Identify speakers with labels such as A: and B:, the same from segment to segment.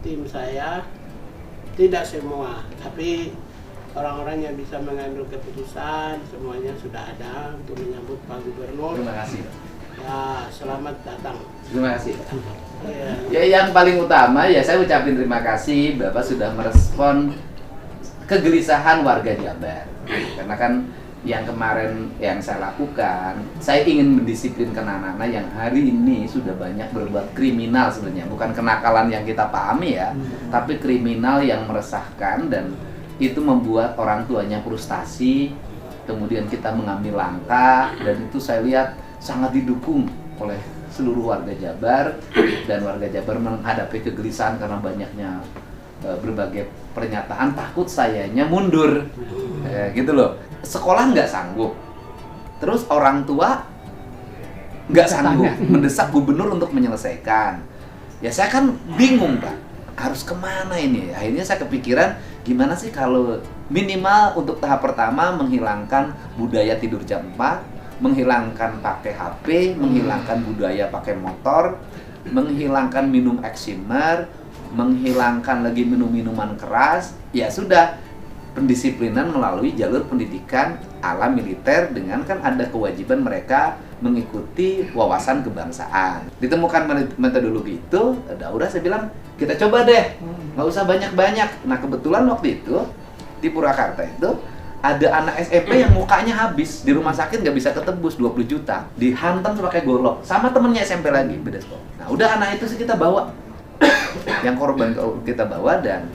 A: tim saya tidak semua, tapi orang-orang yang bisa mengambil keputusan semuanya sudah ada untuk menyambut Pak Gubernur.
B: Terima kasih.
A: Ya, selamat datang.
B: Terima kasih.
A: Ya.
B: Ya, yang paling utama ya saya ucapin terima kasih Bapak sudah merespon kegelisahan warga Jabar. Karena kan yang kemarin yang saya lakukan, saya ingin mendisiplinkan anak-anak yang hari ini sudah banyak berbuat kriminal sebenarnya, bukan kenakalan yang kita pahami ya, tapi kriminal yang meresahkan dan itu membuat orang tuanya frustasi. Kemudian kita mengambil langkah dan itu saya lihat sangat didukung oleh seluruh warga Jabar, dan warga Jabar menghadapi kegelisahan karena banyaknya berbagai pernyataan takut sayanya mundur, gitu loh. Sekolah nggak sanggup, terus orang tua nggak sanggup mendesak gubernur untuk menyelesaikan. Ya saya kan bingung Pak, harus kemana ini? Akhirnya saya kepikiran gimana sih kalau minimal untuk tahap pertama menghilangkan budaya tidur jam 4, menghilangkan pakai HP, menghilangkan budaya pakai motor, menghilangkan minum eksimer, menghilangkan lagi minum minuman keras. Ya sudah, pendisiplinan melalui jalur pendidikan ala militer dengan kan ada kewajiban mereka mengikuti wawasan kebangsaan. Ditemukan metodologi itu, udah saya bilang kita coba deh, nggak usah banyak-banyak. Nah kebetulan waktu itu di Purwakarta itu ada anak SMP yang mukanya habis di rumah sakit nggak bisa ketebus 20 juta, dihantam pakai golok sama temennya SMP lagi beda sekolah. Nah udah anak itu sih kita bawa, yang korban kita bawa dan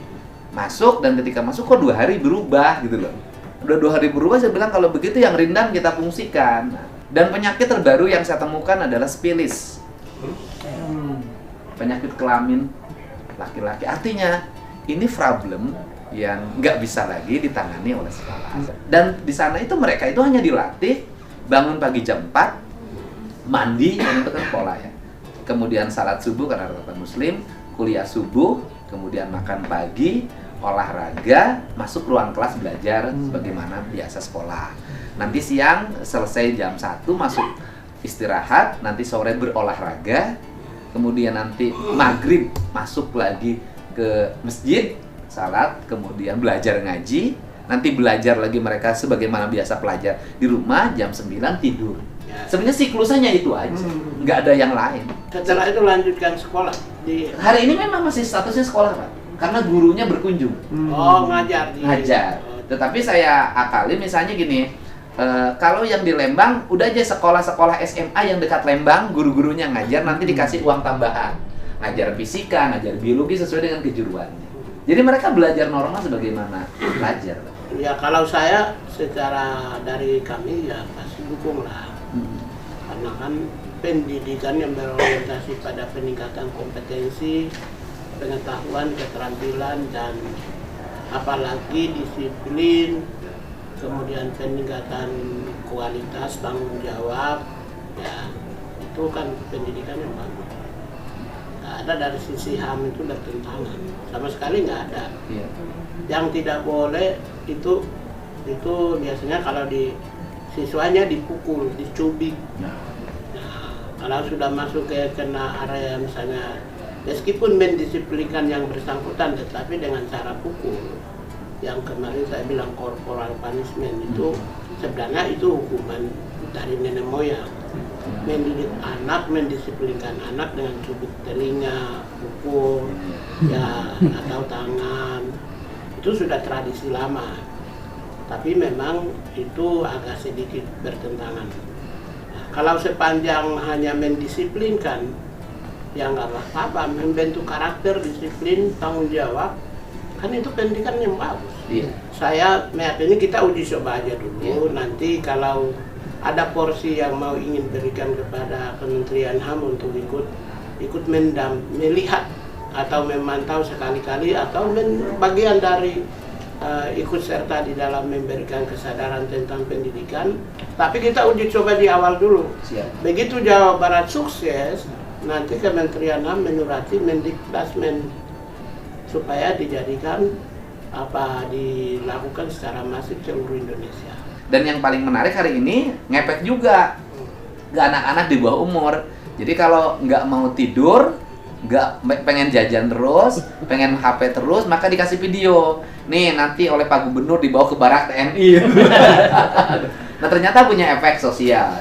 B: masuk, dan ketika masuk kok 2 hari berubah gitu loh. Udah 2 hari berubah, saya bilang kalau begitu yang rindang kita fungsikan. Dan penyakit terbaru yang saya temukan adalah spilis, penyakit kelamin laki-laki. Artinya ini problem yang nggak bisa lagi ditangani oleh sekolah. Dan di sana itu mereka itu hanya dilatih bangun pagi jam 4, mandi untuk ke sekolah ya. Kemudian salat subuh karena rata muslim, kuliah subuh, kemudian makan pagi, olahraga, masuk ruang kelas belajar sebagaimana biasa sekolah. Nanti siang selesai jam 1 masuk istirahat, nanti sore berolahraga, kemudian nanti maghrib masuk lagi ke masjid, salat, kemudian belajar ngaji, nanti belajar lagi mereka sebagaimana biasa pelajar di rumah, jam 9 tidur. Sebenarnya siklusnya itu aja, nggak ada yang lain.
A: Setelah itu lanjutkan sekolah.
B: Hari ini memang masih statusnya sekolah Pak, karena gurunya berkunjung.
A: Oh, ngajar.
B: Ngajar. Tetapi saya akali misalnya gini, kalau yang di Lembang udah aja sekolah-sekolah SMA yang dekat Lembang, guru-gurunya ngajar, nanti dikasih uang tambahan, ngajar fisika, ngajar biologi sesuai dengan kejuruannya. Jadi mereka belajar normal sebagaimana belajar.
A: Ya kalau saya secara dari kami ya pasti dukung lah. Karena kan pendidikan yang berorientasi pada peningkatan kompetensi, pengetahuan, keterampilan, dan apalagi disiplin, kemudian peningkatan kualitas tanggung jawab, ya itu kan pendidikan yang bagus. Nggak ada dari sisi HAM itu bertentangan, sama sekali nggak ada. Yang tidak boleh itu biasanya kalau di siswanya dipukul, dicubit. Nah, kalau sudah masuk ke kena area misalnya, meskipun mendisiplinkan yang bersangkutan, tetapi dengan cara pukul, yang kemarin saya bilang corporal punishment itu sebenarnya itu hukuman dari nenek moyang. Mendidik anak, mendisiplinkan anak dengan cubit telinga, pukul, ya atau tangan, itu sudah tradisi lama. Tapi memang itu agak sedikit bertentangan. Nah, kalau sepanjang hanya mendisiplinkan, ya nggak apa-apa, membentuk karakter, disiplin, tanggung jawab, kan itu pendidikan yang bagus. Saya meyakini kita uji coba aja dulu, nanti kalau ada porsi yang mau ingin berikan kepada Kementerian HAM untuk ikut melihat atau memantau sekali-kali atau bagian dari ikut serta di dalam memberikan kesadaran tentang pendidikan, tapi kita uji coba di awal dulu. Begitu Jawa Barat sukses, nanti Kementerian HAM menyurati Mendikbudrismen supaya dijadikan dilakukan secara masif seluruh Indonesia.
B: Dan yang paling menarik hari ini ngepek juga ke anak-anak di bawah umur. Jadi kalau nggak mau tidur, pengen jajan terus, pengen HP terus, maka dikasih video. Nih nanti oleh Pak Gubernur dibawa ke barak TNI. Nah ternyata punya efek sosial.